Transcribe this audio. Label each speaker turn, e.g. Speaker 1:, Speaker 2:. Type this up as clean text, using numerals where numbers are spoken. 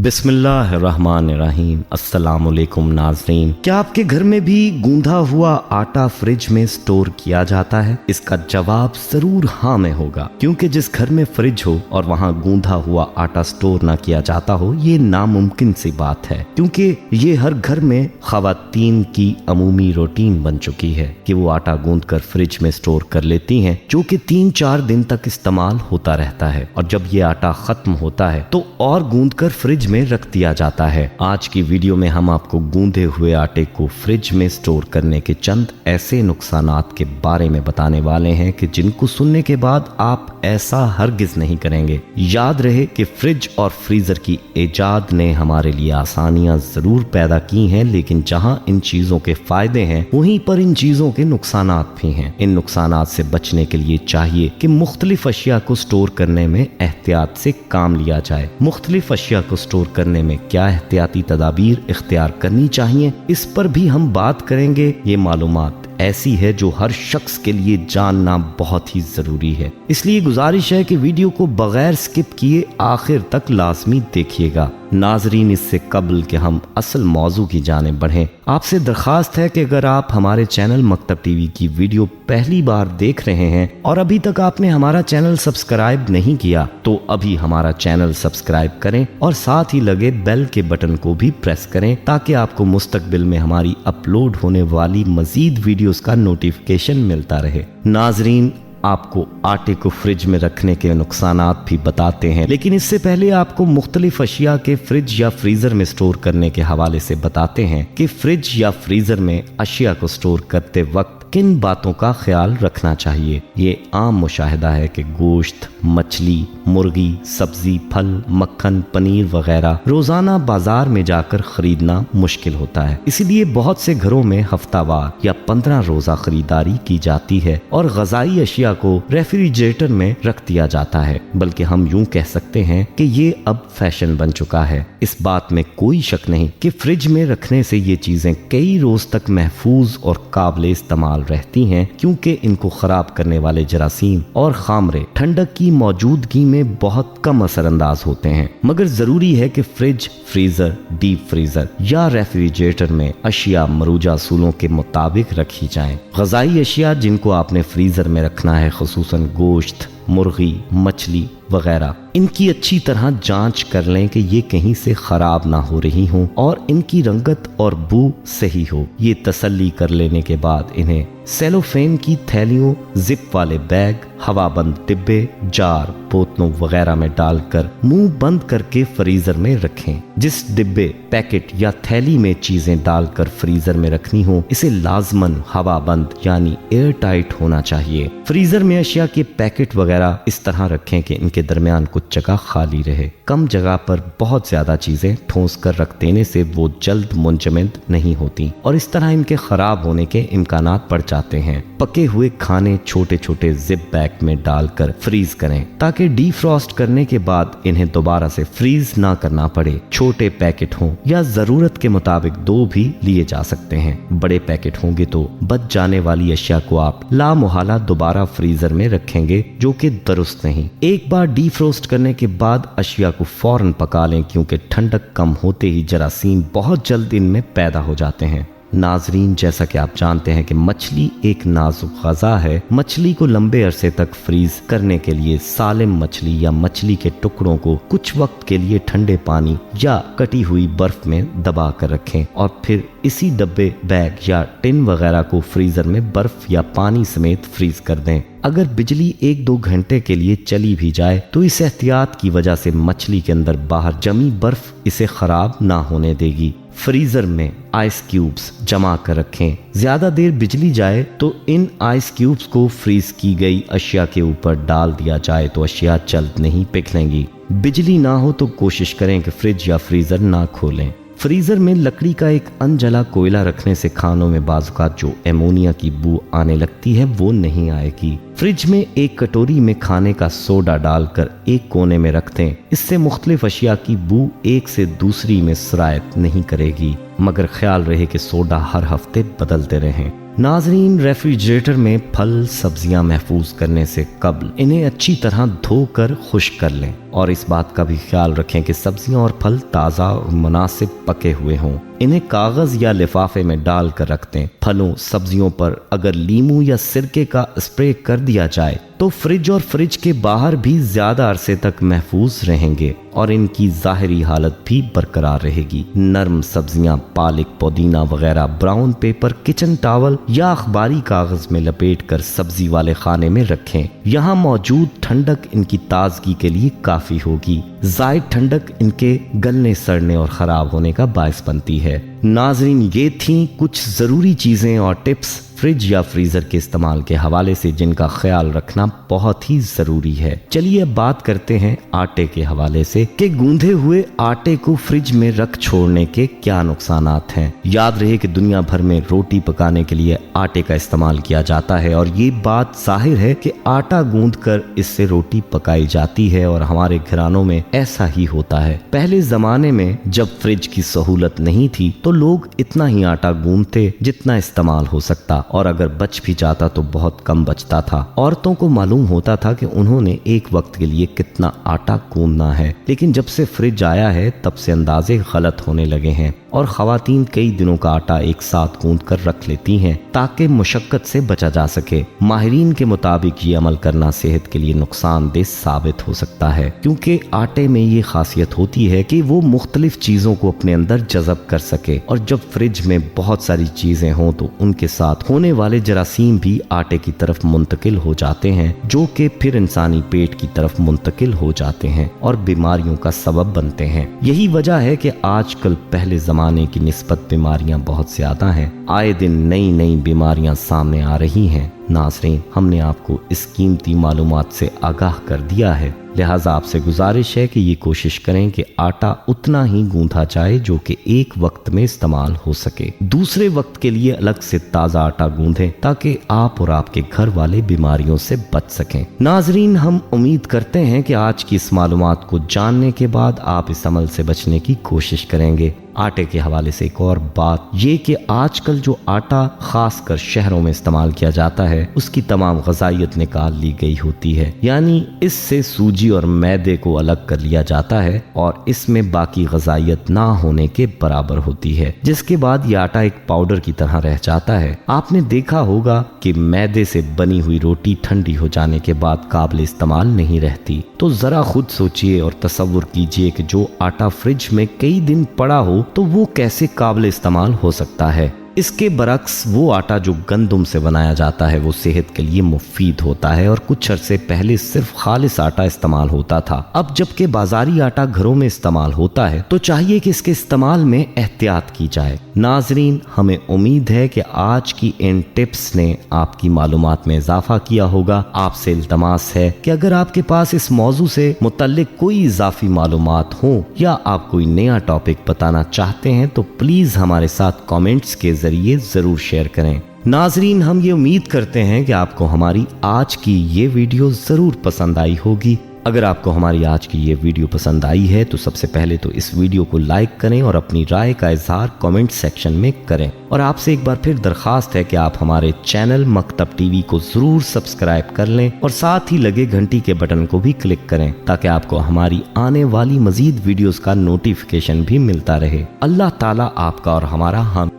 Speaker 1: बिस्मिल्लाहिर्रहमानिर्रहीम। अस्सलाम वालेकुम नाज़रीन। क्या आपके घर में भी गूंधा हुआ आटा फ्रिज में स्टोर किया जाता है? इसका जवाब जरूर हाँ में होगा, क्योंकि जिस घर में फ्रिज हो और वहाँ गूंधा हुआ आटा स्टोर ना किया जाता हो, ये नामुमकिन सी बात है, क्योंकि ये हर घर में ख़वातीन की अमूमी रूटीन बन चुकी है कि वो आटा गूंद कर फ्रिज में स्टोर कर लेती हैं, जो कि 3-4 दिन तक इस्तेमाल होता रहता है। और जब ये आटा खत्म होता है तो और गूंद कर फ्रिज में रख दिया जाता है। आज की वीडियो में हम आपको गूंधे हुए आटे को फ्रिज में स्टोर करने के चंद ऐसे नुकसानात के बारे में बताने वाले हैं कि जिनको सुनने के बाद आप ऐसा हरगिज नहीं करेंगे। याद रहे कि फ्रिज और फ्रीजर की इजाद ने हमारे लिए आसानियां जरूर पैदा की हैं, लेकिन जहां इन चीजों के फायदे हैं वहीं पर इन चीजों के नुकसानात भी हैं। इन नुकसानात से बचने के लिए चाहिए कि मुख्तलिफ अशिया को स्टोर करने में एहतियात से काम लिया जाए। मुख्तलिफ अशिया को स्टोर करने में क्या एहतियाती तदाबीर इख्तियार करनी चाहिए, इस पर भी हम बात करेंगे। ये मालूमात ऐसी है जो हर शख्स के लिए जानना बहुत ही जरूरी है, इसलिए गुजारिश है कि वीडियो को बगैर स्किप किए आखिर तक लाजमी देखिएगा। नाजरीन, इससे कबल कि हम असल मौजू की जानिब बढ़ें, आपसे दरखास्त है कि अगर आप हमारे चैनल मकतब टीवी की वीडियो पहली बार देख रहे हैं और अभी तक आपने हमारा चैनल सब्सक्राइब नहीं किया, तो अभी हमारा चैनल सब्सक्राइब करें और साथ ही लगे बेल के बटन को भी प्रेस करें, ताकि आपको मुस्तकबिल में हमारी अपलोड होने वाली मजीद वीडियोस का नोटिफिकेशन मिलता रहे। नाजरीन, आपको आटे को फ्रिज में रखने के नुकसानात भी बताते हैं, लेकिन इससे पहले आपको मुख्तलिफ अशिया के फ्रिज या फ्रीजर में स्टोर करने के हवाले से बताते हैं कि फ्रिज या फ्रीजर में अशिया को स्टोर करते वक्त किन बातों का ख्याल रखना चाहिए। ये आम मुशाहिदा है कि गोश्त, मछली, मुर्गी, सब्जी, फल, मक्खन, पनीर वगैरह रोजाना बाजार में जाकर खरीदना मुश्किल होता है। इसीलिए बहुत से घरों में हफ्तावार या 15 रोजा खरीदारी की जाती है और गजाई अशिया को रेफ्रिजरेटर में रख दिया जाता है। बल्कि हम यूं कह सकते हैं कि ये अब फैशन बन चुका है। इस बात में कोई शक नहीं कि फ्रिज में रखने से ये चीजें कई रोज तक महफूज और काबिल इस्तेमाल रहती हैं, क्योंकि इनको खराब करने वाले जरासीम और खामरे ठंडक की मौजूदगी में बहुत कम असरअंदाज होते हैं। मगर जरूरी है कि फ्रिज, फ्रीजर, डीप फ्रीजर या रेफ्रिजरेटर में अशिया मरूजा असूलों के मुताबिक रखी जाएं। गजाई अशिया जिनको आपने फ्रीजर में रखना है, खुसूसन गोश्त, मुर्गी, मछली वगैरह, इनकी अच्छी तरह जांच कर लें कि ये कहीं से खराब ना हो रही हों और इनकी रंगत और बू सही हो। ये तसल्ली कर लेने के बाद इन्हें सेलोफेन की थैलियों, जिप वाले बैग, हवाबंद डिब्बे, जार, बोतलों वगैरह में डालकर मुंह बंद करके फ्रीजर में रखें। जिस डिब्बे, पैकेट या थैली में चीजें डालकर फ्रीजर में रखनी हो, इसे लाजमन हवाबंद यानी एयर टाइट होना चाहिए। फ्रीजर में अशिया के पैकेट वगैरह इस तरह रखें कि इनके दरमियान कुछ जगह खाली रहे। कम जगह पर बहुत ज्यादा चीजें ठोस कर रख देने से वो जल्द मुंजमद नहीं होती और इस तरह इनके खराब होने के इम्कानात बढ़ जाते हैं। पके हुए खाने छोटे छोटे जिप बैग में डालकर फ्रीज करें, ताकि डीफ्रॉस्ट करने के बाद इन्हें दोबारा से फ्रीज ना करना पड़े। छोटे पैकेट हों या जरूरत के मुताबिक 2 भी लिए जा सकते हैं। बड़े पैकेट होंगे तो बच जाने वाली अशिया को आप लामुहाला दोबारा फ्रीजर में रखेंगे, जो कि दुरुस्त नहीं। एक बार डीफ्रोस्ट करने के बाद अशिया को फौरन पका लें, क्योंकि ठंडक कम होते ही जरासीम बहुत जल्द इनमें पैदा हो जाते हैं। नाजरीन, जैसा कि आप जानते हैं कि मछली एक नाजुक ग़ज़ा है। मछली को लंबे अरसे तक फ्रीज करने के लिए सालिम मछली या मछली के टुकड़ों को कुछ वक्त के लिए ठंडे पानी या कटी हुई बर्फ में दबा कर रखें और फिर इसी डब्बे, बैग या टिन वगैरह को फ्रीजर में बर्फ या पानी समेत फ्रीज कर दें। अगर बिजली 1-2 घंटे के लिए चली भी जाए तो इस एहतियात की वजह से मछली के अंदर बाहर जमी बर्फ इसे खराब ना होने देगी। फ्रीजर में आइस क्यूब्स जमा कर रखें। ज्यादा देर बिजली जाए तो इन आइस क्यूब्स को फ्रीज की गई अशिया के ऊपर डाल दिया जाए तो अशिया जल्द नहीं पिघलेंगी। बिजली ना हो तो कोशिश करें कि फ्रिज या फ्रीजर ना खोलें। फ्रीजर में लकड़ी का एक अनजला कोयला रखने से खानों में बाजुकात जो एमोनिया की बू आने लगती है वो नहीं आएगी। फ्रिज में एक कटोरी में खाने का सोडा डालकर एक कोने में रख दें। इससे मुख्तलिफ अशिया की बू एक से दूसरी में सरायत नहीं करेगी, मगर ख्याल रहे कि सोडा हर हफ्ते बदलते रहें। नाजरीन, रेफ्रिजरेटर में फल सब्जियां महफूज करने से कबल इन्हें अच्छी तरह धोकर खुश्क कर लें और इस बात का भी ख्याल रखें कि सब्जियां और फल ताज़ा और मुनासिब पके हुए हों। इन्हें कागज या लिफाफे में डाल कर रख दें। फलों सब्जियों पर अगर लीमू या सिरके का स्प्रे कर दिया जाए तो फ्रिज और फ्रिज के बाहर भी ज्यादा अरसे तक महफूज रहेंगे और इनकी ज़ाहिरी हालत भी बरकरार रहेगी। नरम सब्जियां पालक, पुदीना वगैरह ब्राउन पेपर, किचन टॉवल या अखबारी कागज में लपेट कर सब्जी वाले खाने में रखें। यहाँ मौजूद ठंडक इनकी ताजगी के लिए काफी होगी। जायद ठंडक इनके गलने, सड़ने और खराब होने का बायस बनती है। नाजरीन, ये थी कुछ जरूरी चीजें और टिप्स फ्रिज या फ्रीजर के इस्तेमाल के हवाले से जिनका ख्याल रखना बहुत ही जरूरी है। चलिए अब बात करते हैं आटे के हवाले से कि गूंधे हुए आटे को फ्रिज में रख छोड़ने के क्या नुकसानात हैं। याद रहे कि दुनिया भर में रोटी पकाने के लिए आटे का इस्तेमाल किया जाता है और ये बात जाहिर है कि आटा गूंद कर इससे रोटी पकाई जाती है और हमारे घरानों में ऐसा ही होता है। पहले जमाने में जब फ्रिज की सहूलत नहीं थी तो लोग इतना ही आटा गूंदते जितना इस्तेमाल हो सकता, और अगर बच भी जाता तो बहुत कम बचता था। औरतों को मालूम होता था कि उन्होंने एक वक्त के लिए कितना आटा गूंदना है, लेकिन जब से फ्रिज आया है तब से अंदाजे गलत होने लगे हैं और खवातीन कई दिनों का आटा एक साथ गूंद कर रख लेती हैं ताकि मुशक्कत से बचा जा सके। माहिरीन के मुताबिक ये अमल करना सेहत के लिए नुकसानदेह साबित हो सकता है, क्योंकि आटे में ये खासियत होती है कि वो मुख्तलिफ चीजों को अपने अंदर जज़ब कर सके, और जब फ्रिज में बहुत सारी चीजें हों तो उनके साथ होने वाले जरासीम भी आटे की तरफ मुंतकिल हो जाते हैं, जो कि फिर इंसानी पेट की तरफ मुंतकिल हो जाते हैं और बीमारियों का सबब बनते हैं। यही वजह है कि आजकल पहले जमाने की निस्बत बीमारियां बहुत ज्यादा हैं। आए दिन नई नई बीमारियां सामने आ रही हैं। नाज़रीन, हमने आपको इस कीमती मालूमात से आगाह कर दिया है, लिहाजा आपसे गुजारिश है कि ये कोशिश करें कि आटा उतना ही गूंथा जाए जो कि एक वक्त में इस्तेमाल हो सके। दूसरे वक्त के लिए अलग से ताज़ा आटा गूंधें ताकि आप और आपके घर वाले बीमारियों से बच सकें। नाज़रीन, हम उम्मीद करते हैं कि आज की इस मालूमात को जानने के बाद आप इस अमल से बचने की कोशिश करेंगे। आटे के हवाले से एक और बात ये कि आजकल जो आटा खासकर शहरों में इस्तेमाल किया जाता है उसकी तमाम ग़ज़ाइयत निकाल ली गई होती है, यानी इससे सूजी और मैदे को अलग कर लिया जाता है और इसमें बाकी ग़ज़ाइयत ना होने के बराबर होती है, जिसके बाद ये आटा एक पाउडर की तरह रह जाता है। आपने देखा होगा कि मैदे से बनी हुई रोटी ठंडी हो जाने के बाद काबिल इस्तेमाल नहीं रहती। तो जरा खुद सोचिए और तसव्वुर कीजिए कि जो आटा फ्रिज में कई दिन पड़ा हो तो वो कैसे काबिल इस्तेमाल हो सकता है। इसके बरक्स वो आटा जो गंदुम से बनाया जाता है वो सेहत के लिए मुफीद होता है और कुछ अरसे पहले सिर्फ खालिस आटा इस्तेमाल होता था। अब जबकि बाजारी आटा घरों में इस्तेमाल होता है तो चाहिए कि इसके इस्तेमाल में एहतियात की जाए। नाजरीन, हमें उम्मीद है कि आज की इन टिप्स ने आपकी मालूमात में इजाफा किया होगा। आपसे इल्तमास है कि अगर आपके पास इस मौजू से मुतल्लिक कोई इजाफी मालूमात हो या आप कोई नया टॉपिक बताना चाहते हैं तो प्लीज हमारे साथ कमेंट्स के जरिए जरूर शेयर करें। नाजरीन, हम ये उम्मीद करते हैं कि आपको हमारी आज की ये वीडियो जरूर पसंद आई होगी। अगर आपको हमारी आज की ये वीडियो पसंद आई है तो सबसे पहले तो इस वीडियो को लाइक करें और अपनी राय का इजहार कमेंट सेक्शन में करें। और आपसे एक बार फिर दरखास्त है कि आप हमारे चैनल मकतब टीवी को जरूर सब्सक्राइब कर लें और साथ ही लगे घंटी के बटन को भी क्लिक करें ताकि आपको हमारी आने वाली मजीद वीडियोस का नोटिफिकेशन भी मिलता रहे। अल्लाह ताला आपका और हमारा हम